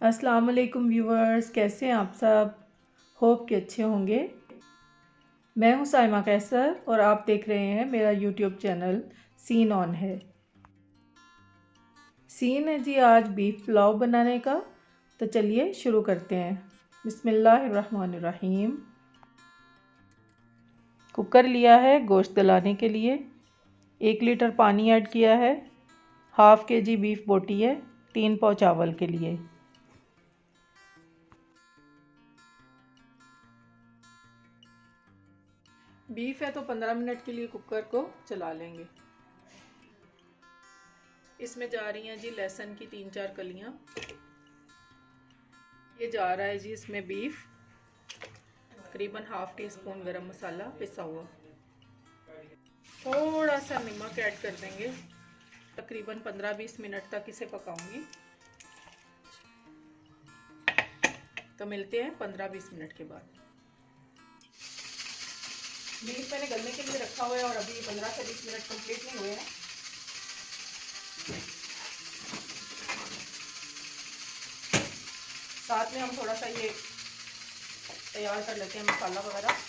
अस्सलाम वालेकुम व्यूवर्स, कैसे हैं आप सब। होप कि अच्छे होंगे। मैं हूं साइमा कैसर और आप देख रहे हैं मेरा यूट्यूब चैनल सीन ऑन है। सीन है जी आज बीफ पुलाव बनाने का, तो चलिए शुरू करते हैं। बिस्मिल्लाहिर्रहमानिर्रहीम। कुकर लिया है गोश्त गलाने के लिए। 1 लीटर पानी ऐड किया है। हाफ़ kg बीफ बोटी है 3 पाव चावल के लिए। बीफ है तो 15 मिनट के लिए कुकर को चला लेंगे। इसमें जा रही हैं जी लहसुन की 3-4 कलियां। ये जा रहा है जी इसमें बीफ। तकरीबन हाफ़ टी स्पून गरम मसाला पिसा हुआ। थोड़ा सा नमक ऐड कर देंगे। तकरीबन 15-20 मिनट तक इसे पकाऊंगी। तो मिलते हैं 15-20 मिनट के बाद। बीफ मैंने गलने के लिए रखा हुआ है और अभी 15 से 20 मिनट कंप्लीट नहीं हुए हैं। साथ में हम थोड़ा सा ये तैयार कर लेते हैं मसाला वगैरह।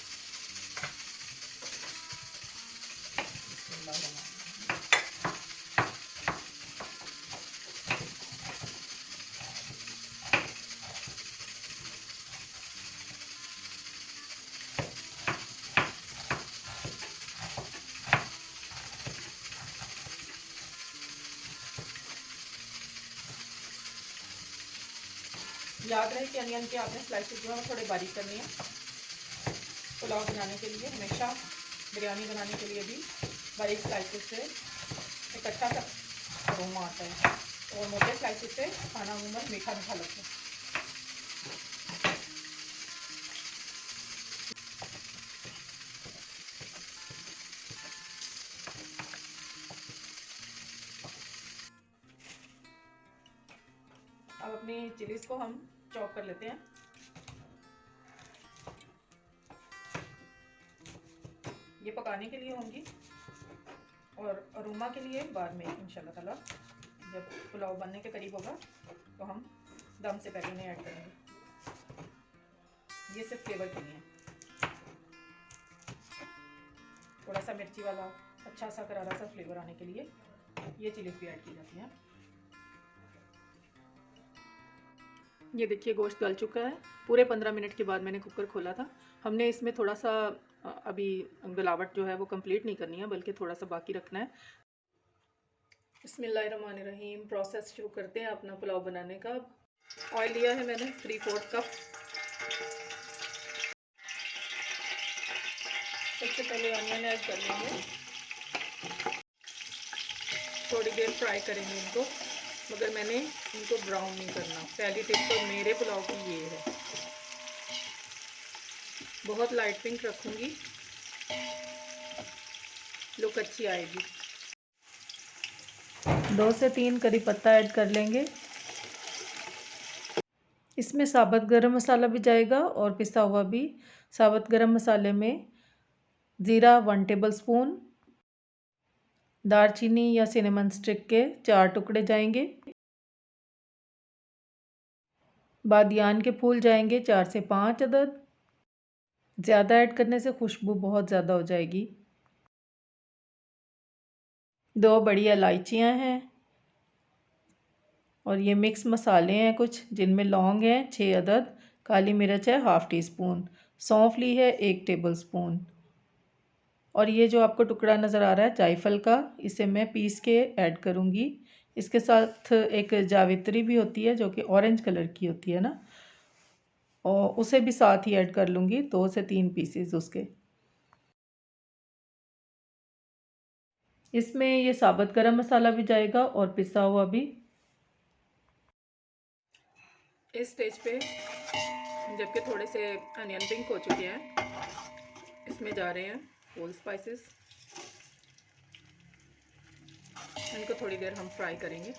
याद रहे कि अनियन के आपने स्लाइसेस जो है थोड़े बारीक करने हैं। पुलाव बनाने के लिए हमेशा, बिरयानी बनाने के लिए भी बारीक स्लाइसेस से एक अच्छा सा अरोमा आता है और मोटे स्लाइसेस से खाना अमूमन मीठा मीठा लगता है। अब अपनी चिलीज़ को हम चॉप कर लेते हैं। ये पकाने के लिए होंगी और अरोमा के लिए बाद में इंशाल्लाह ताला जब पुलाव बनने के करीब होगा तो हम दम से पहले नहीं ऐड करेंगे। ये सिर्फ फ्लेवर के लिए। थोड़ा सा मिर्ची वाला अच्छा सा करारा सा फ्लेवर आने के लिए ये चिलीज़ भी ऐड की जाती है। ये देखिए गोश्त गल चुका है। पूरे 15 मिनट के बाद मैंने कुकर खोला था। हमने इसमें थोड़ा सा अभी गलावट जो है वो कंप्लीट नहीं करनी है, बल्कि थोड़ा सा बाकी रखना है। बिस्मिल्लाहिर्रहमानिर्रहीम। प्रोसेस शुरू करते हैं अपना पुलाव बनाने का। ऑयल लिया है मैंने 3/4 कप। सबसे पहले ऑनियन ऐड कर लेंगे। थोड़ी देर फ्राई करेंगे इनको, मगर मैंने इनको ब्राउन नहीं करना। पहली टिप तो मेरे पुलाव की ये है। बहुत लाइट पिंक रखूँगी, लुक अच्छी आएगी। 2 से 3 करी पत्ता ऐड कर लेंगे। इसमें साबुत गरम मसाला भी जाएगा और पिसा हुआ भी। साबुत गरम मसाले में ज़ीरा 1 टेबल स्पून, दालचीनी या सिनेमन स्टिक के 4 टुकड़े जाएंगे। बादियान के फूल जाएंगे 4 से 5 अदद। ज़्यादा ऐड करने से खुशबू बहुत ज़्यादा हो जाएगी। 2 बड़ी इलायचियाँ हैं और ये मिक्स मसाले हैं कुछ, जिनमें लौंग हैं 6 अदद, काली मिर्च है हाफ़ टी स्पून, सौंफ ली है 1 टेबल स्पून। और ये जो आपको टुकड़ा नज़र आ रहा है जायफल का, इसे मैं पीस के ऐड करूँगी। इसके साथ एक जावित्री भी होती है जो कि ऑरेंज कलर की होती है ना, और उसे भी साथ ही ऐड कर लूँगी, 2 से 3 पीसेस उसके। इसमें ये साबुत गरम मसाला भी जाएगा और पिसा हुआ भी। इस स्टेज पे जबकि थोड़े से अनियन पिंक हो चुके हैं, इसमें जा रहे हैं होल स्पाइसेस। इनको थोड़ी देर हम फ्राई करेंगे।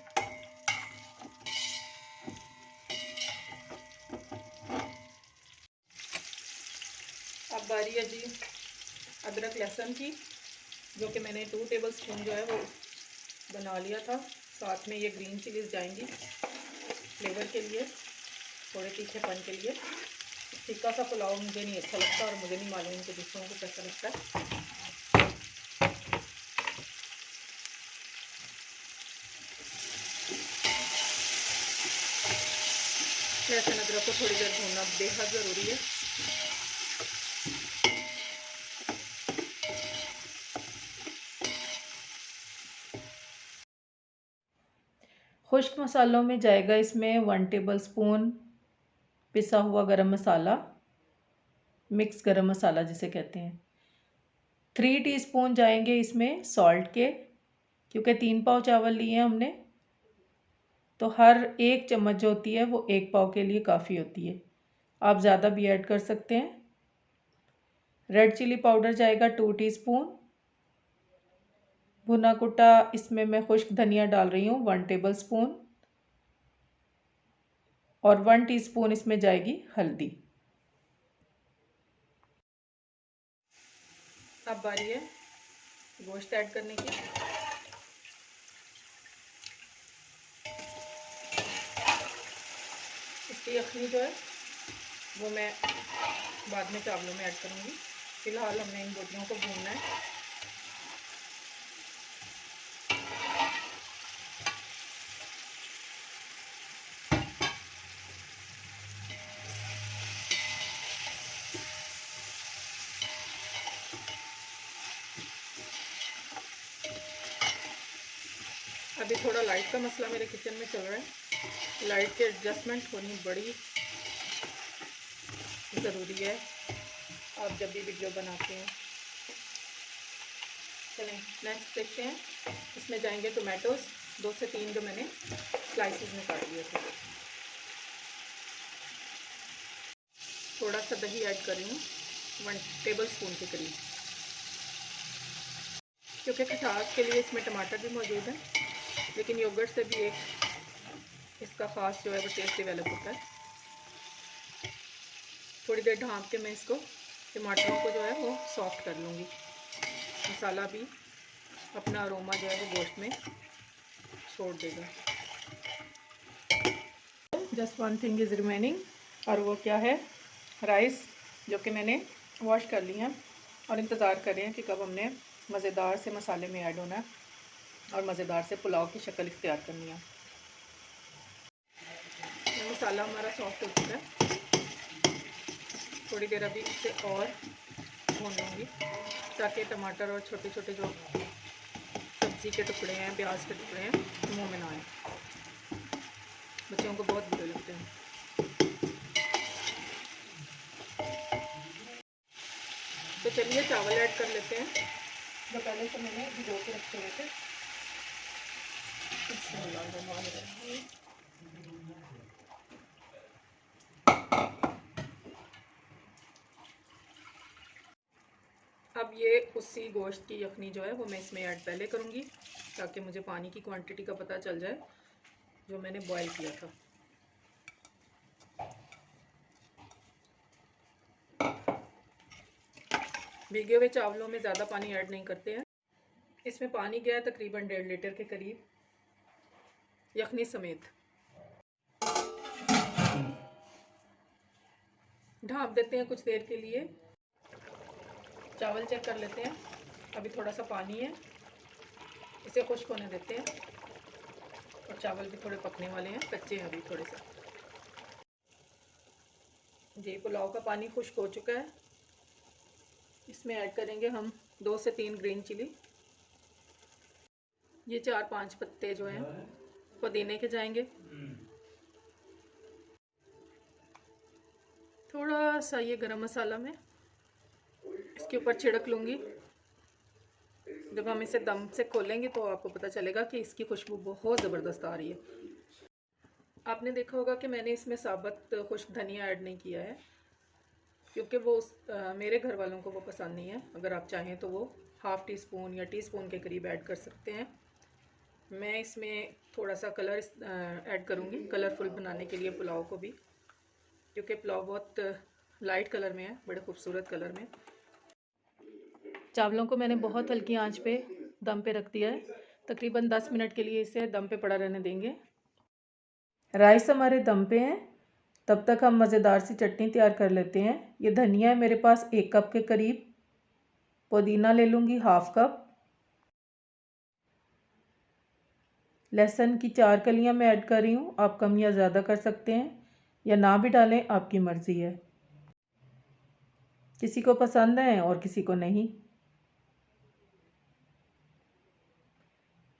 अब बारी है जी अदरक लहसुन की, जो कि मैंने 2 टेबल स्पून जो है वो बना लिया था। साथ में ये ग्रीन चिलीज़ जाएंगी फ्लेवर के लिए। थोड़े तीखेपन के लिए। तीखा सा पुलाव मुझे नहीं अच्छा लगता और मुझे नहीं मालूम कि दूसरों को कैसा लगता है। लहसुन अदरक को थोड़ी देर भूनना बेहद ज़रूरी है। खुश्क मसालों में जाएगा इसमें 1 टेबलस्पून पिसा हुआ गरम मसाला, मिक्स गरम मसाला जिसे कहते हैं। 3 टीस्पून जाएंगे इसमें सॉल्ट के, क्योंकि 3 पाव चावल लिए हैं हमने, तो हर 1 चम्मच जो होती है वो 1 पाव के लिए काफ़ी होती है। आप ज़्यादा भी ऐड कर सकते हैं। रेड चिली पाउडर जाएगा 2 टीस्पून। भुना कुटा इसमें मैं खुश्क धनिया डाल रही हूँ 1 टेबलस्पून, और 1 टीस्पून इसमें जाएगी हल्दी। अब बारी है गोश्त ऐड करने की। इसकी यखनी जो है वो मैं बाद में चावलों में ऐड करूँगी। फ़िलहाल हमने इन बोटियों को भूनना है। अभी थोड़ा लाइट का मसला मेरे किचन में चल रहा है। लाइट के एडजस्टमेंट होनी बड़ी ज़रूरी है आप जब भी वीडियो बनाते हैं। चलें नेक्स्ट देखते हैं। इसमें जाएंगे टोमेटोज़ 2 से 3 जो मैंने स्लाइसेस में काट लिए थे। थोड़ा सा दही ऐड कर रही हूँ 1 टेबलस्पून के करीब, क्योंकि खटास के लिए इसमें टमाटर भी मौजूद है, लेकिन योगर्ट से भी एक इसका ख़ास जो है वो टेस्ट डेवलप होता है। थोड़ी देर ढाँप के मैं इसको टमाटरों को जो है वो सॉफ्ट कर लूँगी। मसाला भी अपना अरोमा जो है वो गोश्त में छोड़ देगा। जस्ट 1 थिंग इज़ रिमेनिंग, और वो क्या है, राइस जो कि मैंने वॉश कर लिया है और इंतज़ार कर रहे हैं कि कब हमने मज़ेदार से मसाले में ऐड होना है और मज़ेदार से पुलाव की शक्ल इख्तियार करनी है। मसाला हमारा सॉफ्ट हो चुका है। थोड़ी देर अभी इसे और भून लूँगी ताकि टमाटर और छोटे छोटे जो सब्ज़ी के टुकड़े हैं, प्याज के टुकड़े हैं, मुँह में ना आए। बच्चों को बहुत बुरे लगते हैं। तो चलिए चावल ऐड कर लेते हैं जो पहले से मैंने भिगो के रखे हुए थे। अब ये उसी गोश्त की यखनी जो है वो मैं इसमें ऐड पहले करूँगी ताकि मुझे पानी की क्वांटिटी का पता चल जाए जो मैंने बॉईल किया था। भीगे हुए चावलों में ज़्यादा पानी ऐड नहीं करते हैं। इसमें पानी गया तकरीबन 1.5 लीटर के करीब यखनी समेत। ढाँप देते हैं कुछ देर के लिए। चावल चेक कर लेते हैं। अभी थोड़ा सा पानी है, इसे खुश्क होने देते हैं। और चावल भी थोड़े पकने वाले हैं, कच्चे हैं अभी थोड़े से। जी पुलाव का पानी खुश्क हो चुका है। इसमें ऐड करेंगे हम 2 से 3 ग्रीन चिली। ये 4-5 पत्ते जो हैं पुदीने के जाएंगे। थोड़ा सा ये गरम मसाला मैं इसके ऊपर छिड़क लूँगी। जब हम इसे दम से खोलेंगे तो आपको पता चलेगा कि इसकी खुशबू बहुत ज़बरदस्त आ रही है। आपने देखा होगा कि मैंने इसमें साबुत खुश्क धनिया ऐड नहीं किया है, क्योंकि वो मेरे घर वालों को वो पसंद नहीं है। अगर आप चाहें तो वो हाफ़ टी स्पून या टीस्पून के करीब ऐड कर सकते हैं। मैं इसमें थोड़ा सा कलर ऐड करूँगी, कलरफुल बनाने के लिए पुलाव को भी, क्योंकि पुलाव बहुत लाइट कलर में है, बड़े खूबसूरत कलर में। चावलों को मैंने बहुत हल्की आंच पे दम पे रख दिया है। तकरीबन 10 मिनट के लिए इसे दम पे पड़ा रहने देंगे। राइस हमारे दम पे हैं तब तक हम मज़ेदार सी चटनी तैयार कर लेते हैं। ये धनिया है मेरे पास 1 कप के करीब, पुदीना ले लूँगी 1/2 कप, लहसुन की 4 कलियाँ मैं ऐड कर रही हूँ। आप कम या ज़्यादा कर सकते हैं या ना भी डालें, आपकी मर्ज़ी है। किसी को पसंद है और किसी को नहीं।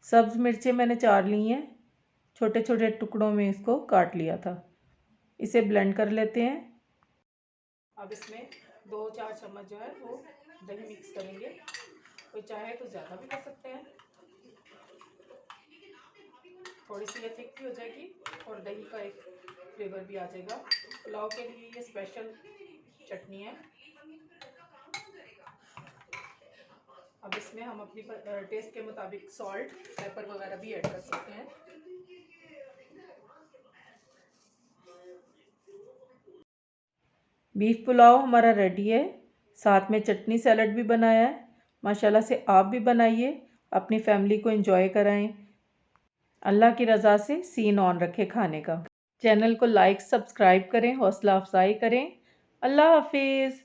सब्ज़ मिर्चें मैंने 4 ली हैं, छोटे छोटे टुकड़ों में इसको काट लिया था। इसे ब्लेंड कर लेते हैं। अब इसमें 2-4 चम्मच जो है वो दही मिक्स करेंगे। कोई चाहे तो ज़्यादा भी कर सकते हैं, थोड़ी सी ये थिक भी हो जाएगी और दही का एक फ्लेवर भी आ जाएगा। पुलाव के लिए ये स्पेशल चटनी है। अब इसमें हम अपनी टेस्ट के मुताबिक सॉल्ट, पेपर वगैरह भी ऐड कर सकते हैं। बीफ पुलाव हमारा रेडी है, साथ में चटनी सैलड भी बनाया है। माशाल्लाह से आप भी बनाइए, अपनी फैमिली को एंजॉय कराएं। अल्लाह की रज़ा से सीन ऑन रखें खाने का। चैनल को लाइक सब्सक्राइब करें, हौसला अफजाई करें। अल्लाह हाफिज़।